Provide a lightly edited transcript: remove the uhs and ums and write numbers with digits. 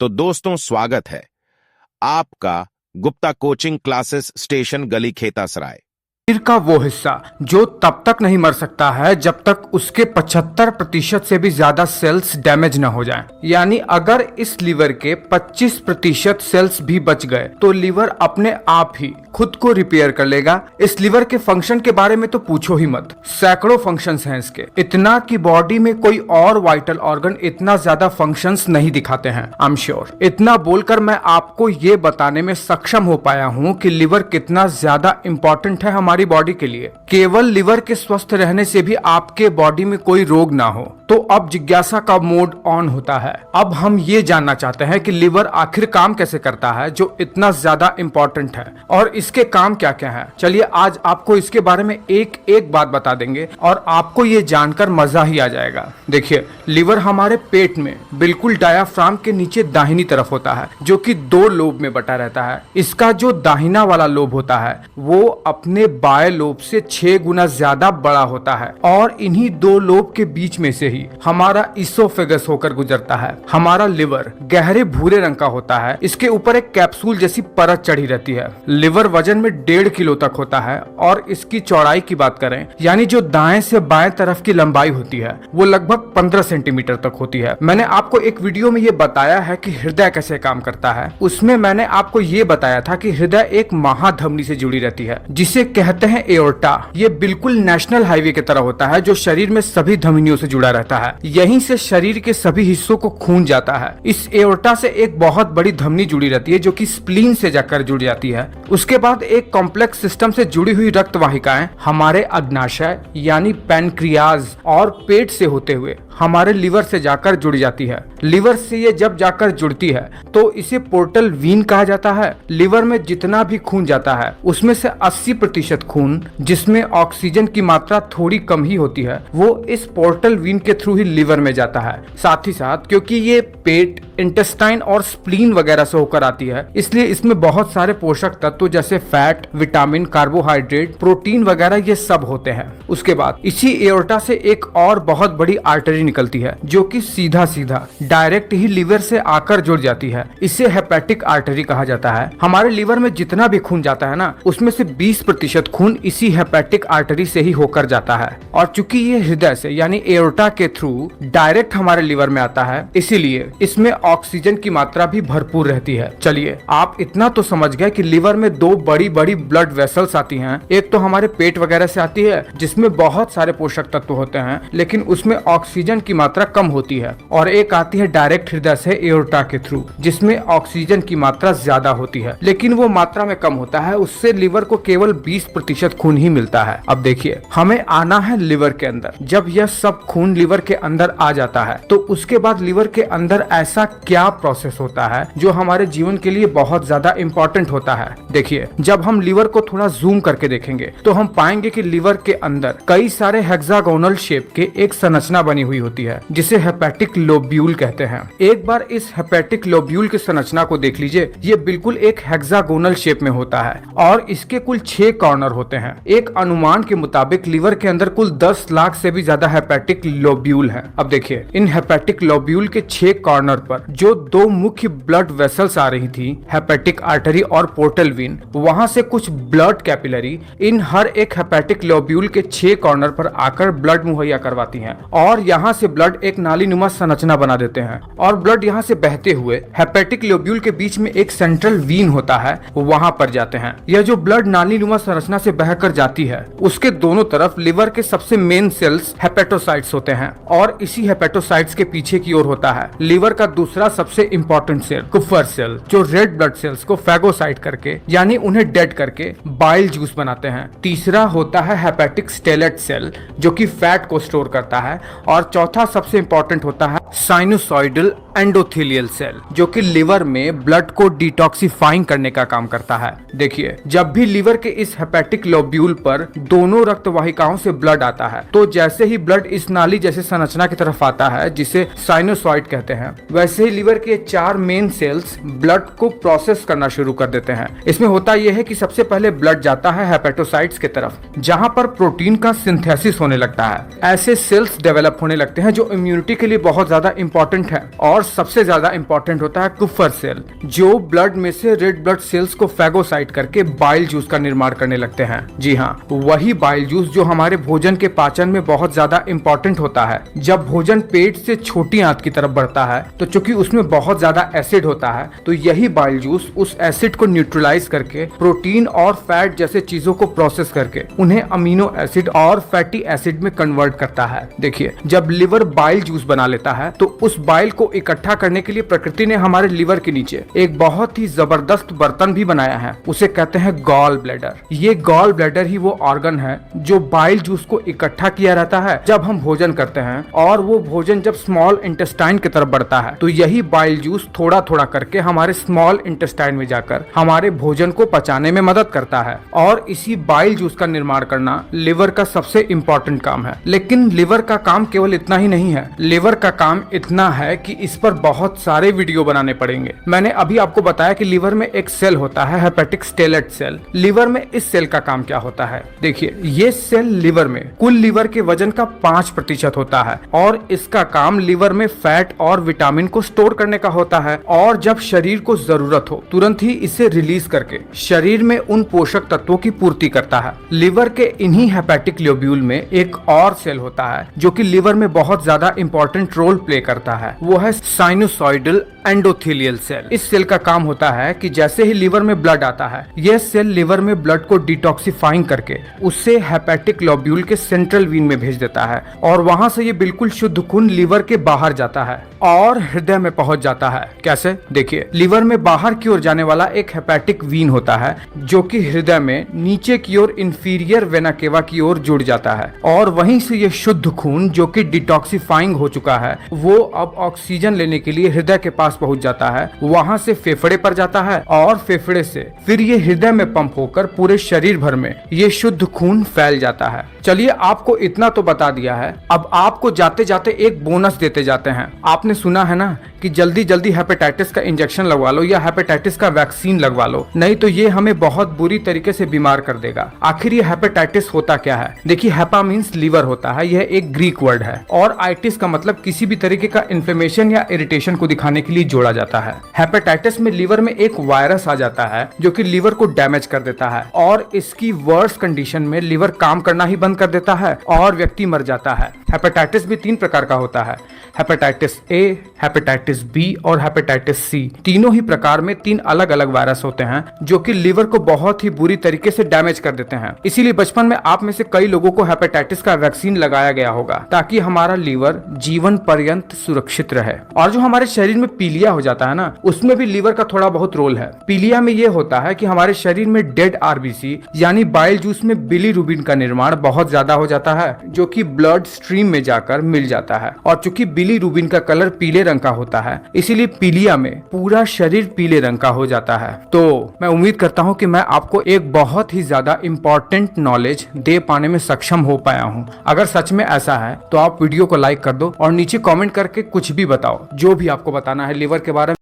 तो दोस्तों स्वागत है आपका गुप्ता कोचिंग क्लासेस स्टेशन गली खेतासराय। शरीर का वो हिस्सा जो तब तक नहीं मर सकता है जब तक उसके 75% से भी ज्यादा सेल्स डैमेज न हो जाएं। यानी अगर इस लीवर के 25% सेल्स भी बच गए तो लीवर अपने आप ही खुद को रिपेयर कर लेगा। इस लीवर के फंक्शन के बारे में तो पूछो ही मत, सैकड़ों फंक्शंस हैं इसके, इतना कि बॉडी में कोई और वाइटल ऑर्गन इतना ज्यादा फंक्शंस नहीं दिखाते हैं। आई एम श्योर इतना बोलकर मैं आपको ये बताने में सक्षम हो पाया हूँ कि लीवर कितना ज्यादा इंपॉर्टेंट है हमारी बॉडी के लिए। केवल लिवर के स्वस्थ रहने से भी आपके बॉडी में कोई रोग ना हो। तो अब जिज्ञासा का मोड ऑन होता है। अब हम ये जानना चाहते हैं कि लिवर आखिर काम कैसे करता है जो इतना ज्यादा इंपॉर्टेंट है और इसके काम क्या क्या है। चलिए आज आपको इसके बारे में एक एक बात बता देंगे और आपको ये जानकर मजा ही आ जाएगा। देखिए, लिवर हमारे पेट में बिल्कुल डायाफ्राम के नीचे दाहिनी तरफ होता है जो कि 2 लोब में बटा रहता है। इसका जो दाहिना वाला लोब होता है वो अपने बाएं लोब से 6 गुना ज्यादा बड़ा होता है और इन्हीं 2 लोब के बीच में से ही हमारा इसोफेगस होकर गुजरता है। हमारा लिवर गहरे भूरे रंग का होता है। इसके ऊपर एक कैप्सूल जैसी परत चढ़ी रहती है। लिवर वजन में 1.5 किलो तक होता है और इसकी चौड़ाई की बात करें यानी जो दाएं से बाएं तरफ की लंबाई होती है वो लगभग 15 सेंटीमीटर तक होती है। मैंने आपको एक वीडियो में ये बताया है कि हृदय कैसे काम करता है। उसमें मैंने आपको ये बताया था कि हृदय एक महाधमनी से जुड़ी रहती है जिसे कहते हैं एओर्टा। ये बिल्कुल नेशनल हाईवे की तरह होता है जो शरीर में सभी धमनियों से जुड़ा रहता है। यहीं से शरीर के सभी हिस्सों को खून जाता है। इस एओर्टा से एक बहुत बड़ी धमनी जुड़ी रहती है जो कि स्प्लीन से जाकर जुड़ जाती है। उसके बाद एक कॉम्प्लेक्स सिस्टम से जुड़ी हुई रक्त वाहिकाएं हमारे अग्नाशय यानी पैनक्रियाज और पेट से होते हुए हमारे लिवर से जाकर जुड़ जाती है। लिवर से ये जब जाकर जुड़ती है तो इसे पोर्टल वीन कहा जाता है। लिवर में जितना भी खून जाता है उसमें से 80% खून जिसमें ऑक्सीजन की मात्रा थोड़ी कम ही होती है वो इस पोर्टल वीन के थ्रू ही लिवर में जाता है। साथ ही साथ क्योंकि ये पेट, इंटेस्टाइन और स्प्लीन वगैरह से होकर आती है इसलिए इसमें बहुत सारे पोषक तत्व जैसे फैट, विटामिन, कार्बोहाइड्रेट, प्रोटीन वगैरह ये सब होते हैं। उसके बाद इसी एओर्टा से एक और बहुत बड़ी आर्टरी निकलती है जो कि सीधा सीधा डायरेक्ट ही लिवर से आकर जुड़ जाती है। इसे हेपेटिक आर्टरी कहा जाता है। हमारे लिवर में जितना भी खून जाता है ना उसमें से 20% खून इसी हेपेटिक आर्टरी से ही होकर जाता है और चूंकि ये हृदय से यानी एओर्टा के थ्रू डायरेक्ट हमारे लिवर में आता है इसीलिए इसमें ऑक्सीजन की मात्रा भी भरपूर रहती है। चलिए आप इतना तो समझ गए कि लिवर में 2 बड़ी बड़ी ब्लड वेसल्स आती हैं। एक तो हमारे पेट वगैरह से आती है जिसमें बहुत सारे पोषक तत्व होते हैं लेकिन उसमें ऑक्सीजन की मात्रा कम होती है और एक आती है डायरेक्ट हृदय से एओर्टा के थ्रू जिसमें ऑक्सीजन की मात्रा ज्यादा होती है लेकिन वो मात्रा में कम होता है। उससे लिवर को केवल 20% खून ही मिलता है। अब देखिए, हमें आना है लिवर के अंदर। जब यह सब खून लिवर के अंदर आ जाता है तो उसके बाद लिवर के अंदर ऐसा क्या प्रोसेस होता है जो हमारे जीवन के लिए बहुत ज्यादा इंपॉर्टेंट होता है। देखिए, जब हम लिवर को थोड़ा जूम करके देखेंगे तो हम पाएंगे कि लिवर के अंदर कई सारे हेक्सागोनल शेप के एक संरचना बनी हुई होती है जिसे हेपेटिक लोब्यूल कहते हैं। एक बार इस हेपेटिक लोब्यूल की संरचना को देख लीजिए। ये बिल्कुल एक हेक्सागोनल शेप में होता है और इसके कुल 6 कॉर्नर होते हैं। एक अनुमान के मुताबिक लिवर के अंदर कुल 10 लाख से भी ज्यादा हेपेटिक लोब्यूल हैं। अब देखिए, इन हेपेटिक लोब्यूल के 6 कॉर्नर पर जो 2 मुख्य ब्लड वेसल्स आ रही थी, हेपेटिक आर्टरी और पोर्टल वीन, वहां से कुछ ब्लड कैपिलरी इन हर एक हेपेटिक लोब्यूल के 6 कॉर्नर पर आकर ब्लड मुहैया करवाती हैं और यहाँ से ब्लड एक नालीनुमा संरचना बना देते हैं और ब्लड यहाँ से बहते हुए हेपेटिक लोब्यूल के बीच में एक सेंट्रल वीन होता है वहां पर जाते हैं। यह जो ब्लड नालीनुमा संरचना से बहकर जाती है उसके दोनों तरफ लिवर के सबसे मेन सेल्स हेपेटोसाइट्स होते हैं और इसी हेपेटोसाइट्स के पीछे की ओर होता है लिवर का दूसरा सबसे इंपॉर्टेंट सेल, कुफर सेल, जो रेड ब्लड सेल्स को फैगोसाइट करके यानी उन्हें डेड करके बाइल जूस बनाते हैं। तीसरा होता है हेपेटिक स्टेलेट सेल जो कि फैट को स्टोर करता है और चौथा सबसे इंपॉर्टेंट होता है साइनोसॉइडल एंडोथेलियल सेल जो कि लिवर में ब्लड को डिटॉक्सिफाइंग करने का काम करता है। देखिए, जब भी लिवर के इस हेपेटिक हेपेटिक लोब्यूल पर दोनों रक्त वाहिकाओं से ब्लड आता है। तो जैसे ही ब्लड इस नाली जैसे संरचना की तरफ आता है, जिसे साइनोसॉइड कहते हैं, वैसे ही लिवर के 4 मेन सेल्स ब्लड को प्रोसेस करना शुरू कर देते हैं। इसमें होता यह है कि सबसे पहले ब्लड जाता है हेपेटोसाइट्स की तरफ, जहां पर प्रोटीन का सिंथेसिस होने लगता है। ऐसे सेल्स डेवलप होने लगते हैं जो इम्यूनिटी के लिए बहुत ज्यादा इंपॉर्टेंट है। और सबसे ज्यादा इंपॉर्टेंट होता है कुफर सेल, जो ब्लड में से रेड ब्लड सेल्स को फैगोसाइट करके बाइल जूस का निर्माण करने लगते हैं। जी हाँ, वही बाइल जूस जो हमारे भोजन के पाचन में बहुत ज्यादा इंपॉर्टेंट होता है। जब भोजन पेट से छोटी आंत की तरफ बढ़ता है तो चूंकि उसमें बहुत ज्यादा एसिड होता है, तो यही बाइल जूस उस एसिड को न्यूट्रलाइज करके प्रोटीन और फैट जैसे चीजों को प्रोसेस करके उन्हें अमीनो एसिड और फैटी एसिड में कन्वर्ट करता है। देखिए, जब लिवर बाइल जूस बना लेता है तो उस बाइल को इकट्ठा करने के लिए प्रकृति ने हमारे लिवर के नीचे एक बहुत ही जबरदस्त बर्तन भी बनाया है। उसे कहते हैं गॉल ब्लैडर। ये गॉल ब्लैडर ही वो ऑर्गन है जो बाइल जूस को इकट्ठा किया रहता है जब हम भोजन करते हैं। और वो भोजन जब स्मॉल इंटेस्टाइन की तरफ बढ़ता है तो यही बाइल जूस थोड़ा थोड़ा करके हमारे स्मॉल इंटेस्टाइन में जाकर हमारे भोजन को पचाने में मदद करता है। और इसी बाइल जूस का निर्माण करना लिवर का सबसे इंपॉर्टेंट काम है। लेकिन लिवर का काम केवल इतना ही नहीं है। लिवर का काम इतना है कि इस पर बहुत सारे वीडियो बनाने पड़ेंगे। मैंने अभी आपको बताया कि लिवर में एक सेल होता है हेपेटिक स्टेलेट सेल। लिवर में इस सेल का काम क्या होता है? देखिए, ये सेल लिवर में कुल लिवर के वजन का 5% होता है और इसका काम लिवर में फैट और विटामिन को स्टोर करने का होता है। और जब शरीर को जरूरत हो तुरंत ही इसे रिलीज करके शरीर में उन पोषक तत्वों की पूर्ति करता है। लिवर के इन्हीं हेपेटिक लोब्यूल में एक और सेल होता है जो कि लिवर में बहुत ज्यादा इंपॉर्टेंट रोल प्ले करता है। वो है साइनोसॉइडल एंडोथेलियल सेल। इस सेल का काम होता है कि जैसे ही लिवर में ब्लड आता है, यह सेल लिवर में ब्लड को डिटॉक्सिफाइंग करके उससे हेपेटिक लोब्यूल के सेंट्रल वीन में भेज देता है और वहां से ये बिल्कुल शुद्ध खून लिवर के बाहर जाता है और हृदय में पहुंच जाता है। कैसे? देखिए, लिवर में बाहर की ओर जाने वाला एक हेपेटिक वीन होता है जो कि हृदय में नीचे की ओर इंफीरियर वेना केवा की ओर जुड़ जाता है और वहीं से ये शुद्ध खून जो कि डिटॉक्सिफाइंग हो चुका है वो अब ऑक्सीजन लेने के लिए हृदय के पास पहुंच जाता है। वहां से फेफड़े पर जाता है और फेफड़े से फिर ये हृदय में पंप होकर पूरे शरीर भर में ये शुद्ध खून फैल जाता है। चलिए, आपको इतना तो बता दिया है, अब आपको जाते जाते एक बोनस देते जाते हैं। आपने सुना है ना कि जल्दी जल्दी हेपेटाइटिस का इंजेक्शन लगवा लो या हेपेटाइटिस का वैक्सीन लगवा लो, नहीं तो ये हमें बहुत बुरी तरीके से बीमार कर देगा। आखिर ये हेपेटाइटिस होता क्या है? देखिए, हेपा मीन्स लीवर होता है। यह एक ग्रीक वर्ड है और आइटिस का मतलब किसी भी तरीके का इन्फ्लेमेशन या इरिटेशन को दिखाने के लिए जोड़ा जाता है। हेपेटाइटिस में लिवर में एक वायरस आ जाता है जो कि लिवर को डैमेज कर देता है और इसकी वर्स कंडीशन में लिवर काम करना ही बंद कर देता है और व्यक्ति मर जाता है। हेपेटाइटिस भी 3 प्रकार का होता है, हेपेटाइटिस ए, हेपेटाइटिस बी और हेपेटाइटिस सी। तीनों ही प्रकार में 3 अलग अलग वायरस होते हैं जो कि लिवर को बहुत ही बुरी तरीके से डैमेज कर देते हैं। इसीलिए बचपन में आप में से कई लोगों को हेपेटाइटिस का वैक्सीन लगाया गया होगा ताकि हमारा लिवर जीवन पर्यंत सुरक्षित रहे। और जो हमारे शरीर में पीलिया हो जाता है ना, उसमें भी लिवर का थोड़ा बहुत रोल है। पीलिया में यह होता है कि हमारे शरीर में डेड आरबीसी यानी बाइल जूस में बिलीरुबिन का निर्माण बहुत ज्यादा हो जाता है जो कि ब्लड स्ट्रीम में जाकर मिल जाता है। और चूंकि बिलीरुबिन का कलर पीले रंग का होता है, इसीलिए पीलिया में पूरा शरीर पीले रंग का हो जाता है। तो मैं उम्मीद करता हूं कि मैं आपको एक बहुत ही ज्यादा इंपॉर्टेंट नॉलेज दे पाने में सक्षम हो पाया हूं। अगर सच में ऐसा है तो आप वीडियो को लाइक कर दो और नीचे कमेंट करके कुछ भी बताओ, जो भी आपको बताना है लिवर के बारे में।